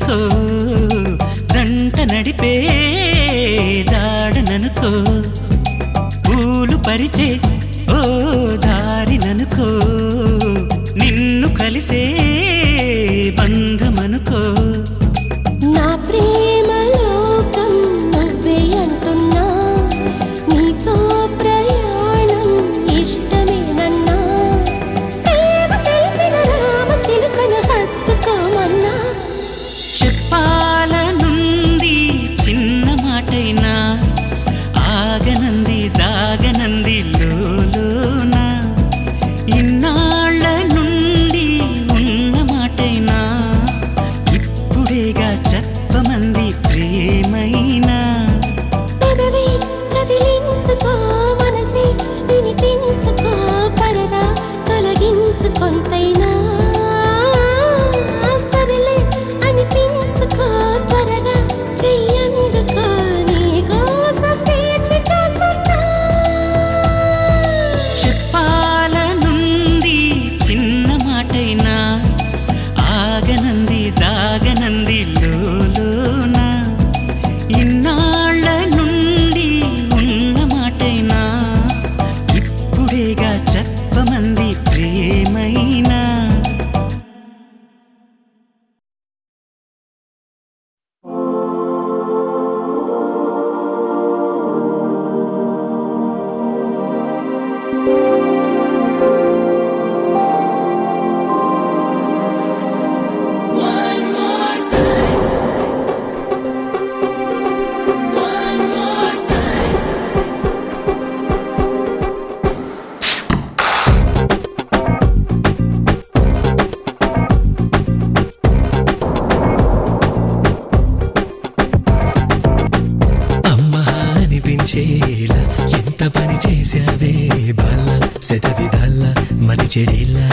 జాడననుకో జంట నడిపే జాడననుకో పూలు పరిచే ఓ దారిననుకో నిన్ను కలిసే బంధమనుకో నా ప్రేమ లోకం నువ్వే అంటున్నా నీతో ప్రయాణం ఇష్టమేనన్నా ప్రేమ తెలిపిన రామ చిలుకను హత్తుకోమన్నా చెప్పాలనుంది చిన్న మాటైనా ఆగనంది దాగనంది లోలోన ఇన్నాళ్ళ నుండి ఉన్న మాటైనా ఇప్పుడేగా చెప్పమంది ప్రేమైనా పెదవి కదిలించుకో మనసే వినిపించుకో పరదా తొలగించుకొంతైనా సరిలే అనిపించుకో త్వరగా చెయ్యందుకో నీకోసం వేచి చూస్తున్నా చెప్పాలనుంది చిన్న మాటైనా ఆగనంది దాగనంది లోలోన ఇన్నాళ్ళ నుండి ఉన్న మాటైనా ఇప్పుడేగా చెప్పమంది ప్రేమైనా అనిపించేలా ఎంత పని చేసావే బాల శతవిధాల మది చెడేలా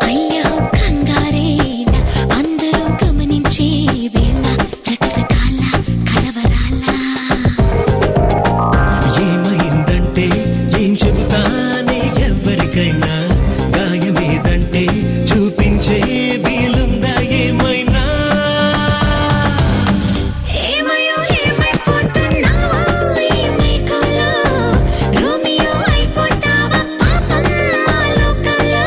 అయ్యో కంగారేల అందరూ గమనించే వేళ రకరకాల కలవరాల ఏమైందంటే ఏం చెబుతానే ఎవరికైనా గాయమేదంటే చూపించే వీలుందా ఏమైనా ఏమయ్యో ఏమైపోతున్నావా ఏమైకోలో రోమియో అయిపోతావా పాపం మా లోకంలో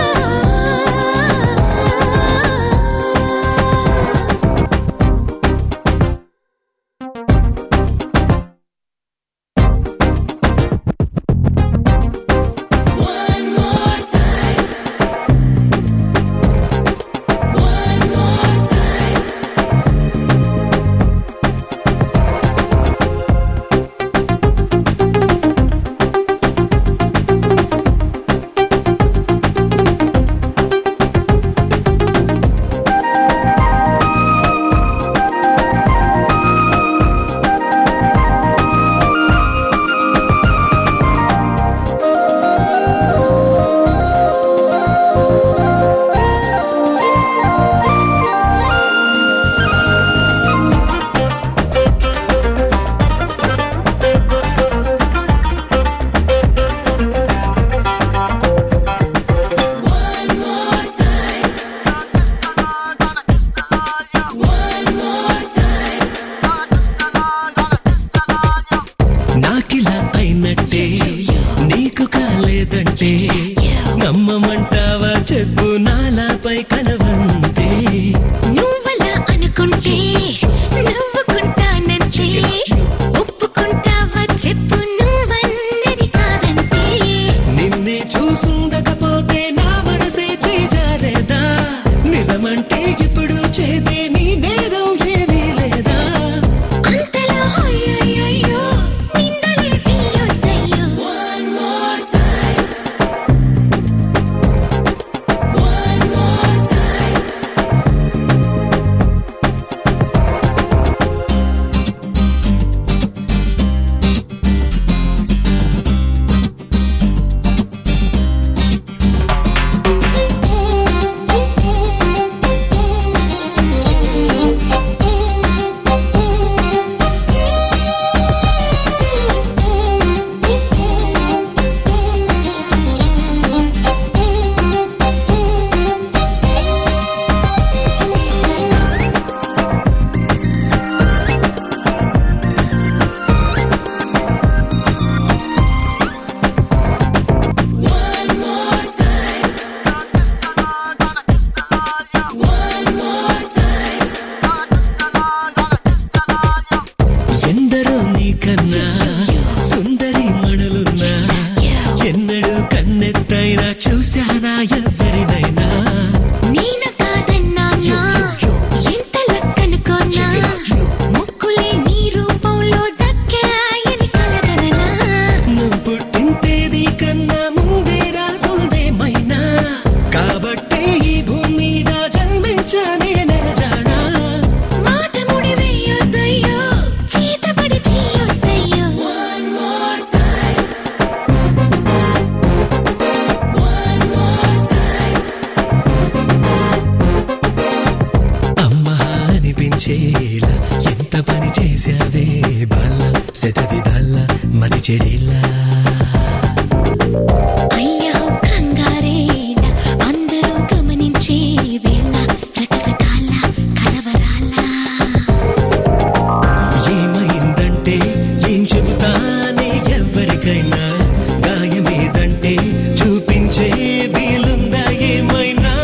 నాకిలా అయినట్టే నీకు కాలేదంటే నమ్మమంటావా చెప్పు నాలాపై కలవంతే నువ్వలా అనుకుంటే నవ్వుకుంటానంటే ఒప్పుకుంటావా చెప్పు నువ్వన్నది కాదంటే నిన్నే చూసుండకపోతే నా మనసే చేజారేదా నిజమంటే ఇప్పుడు చేదే నీ నేరం ఏమీ లేదా అంతలో అయ్యయ్యో నిందలే వేయొద్దయ్యో One more time మరిచేలా ఎంత పని చేసావే బాల శతవిధాల మతి చెడేలా అయ్యో కంగారేలా అందరూ గమనించే వేళ రకరకాల కలవరాల ఏమైందంటే ఏం చెబుతానే ఎవరికైనా గాయమేదంటే చూపించే వీలుందా ఏమైనా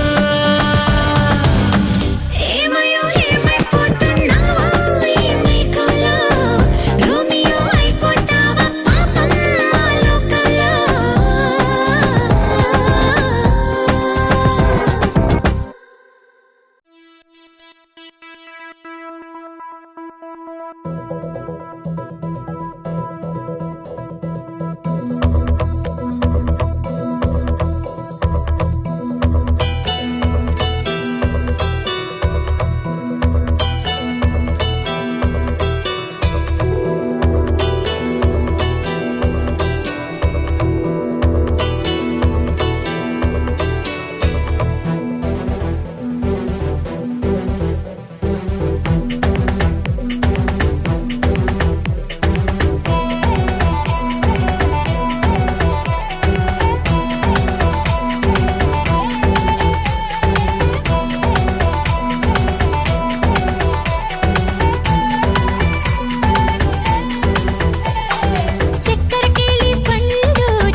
ఏమయ్యో ఏమైపోతున్నావా ఏమైకోలో రోమియో అయిపోతావా పాపం మా లోకంలో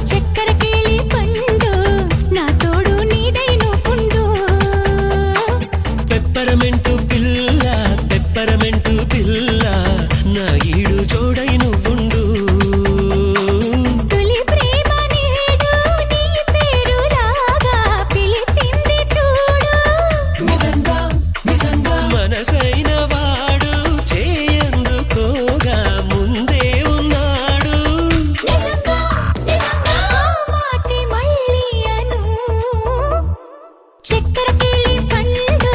చక్కెరకేళి పండు నా తోడు నీడై నువ్వుండు పెప్పరమెంటు పిల్ల నా ఈడు జోడై నువ్వుండు తొలి ప్రేమ నేడు నీ పేరు రాగా పిలిచింది చూడు మనసైన వాడు చేయందుకోగా ముందే ఉన్నాడు నిజంగా ఆ మాటే మళ్ళీ అను చక్కెరకేళి పండు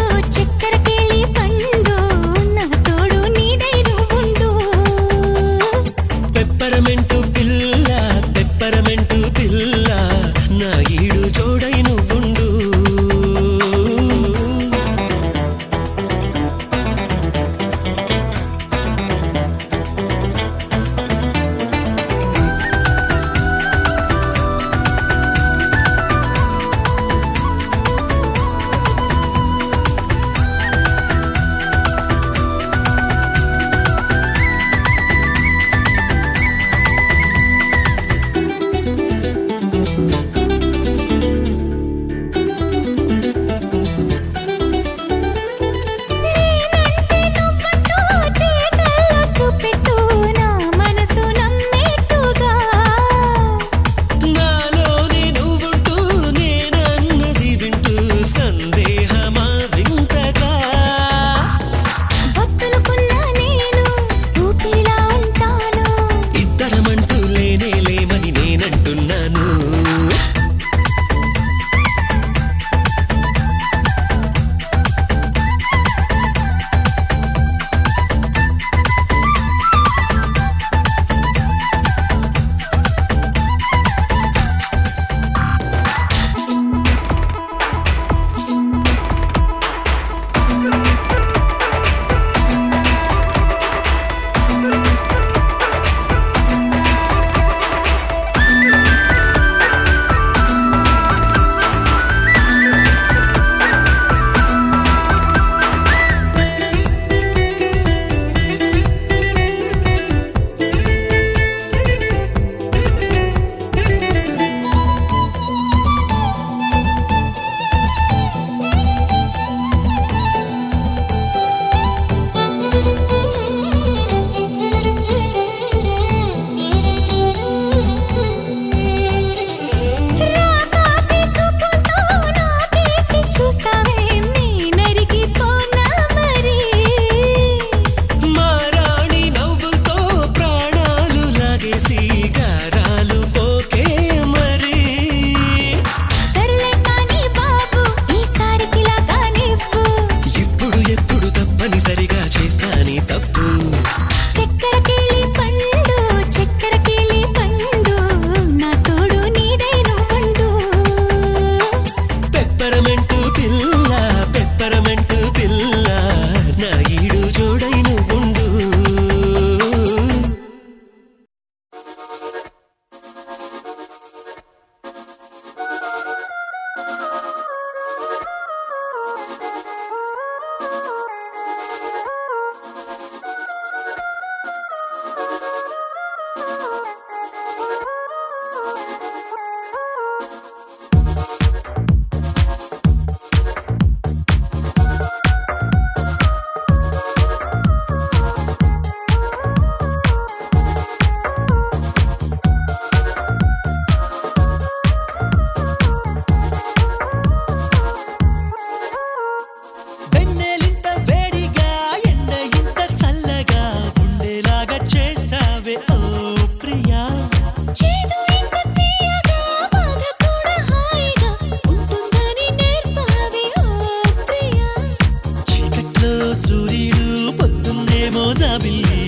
జాబిల్లి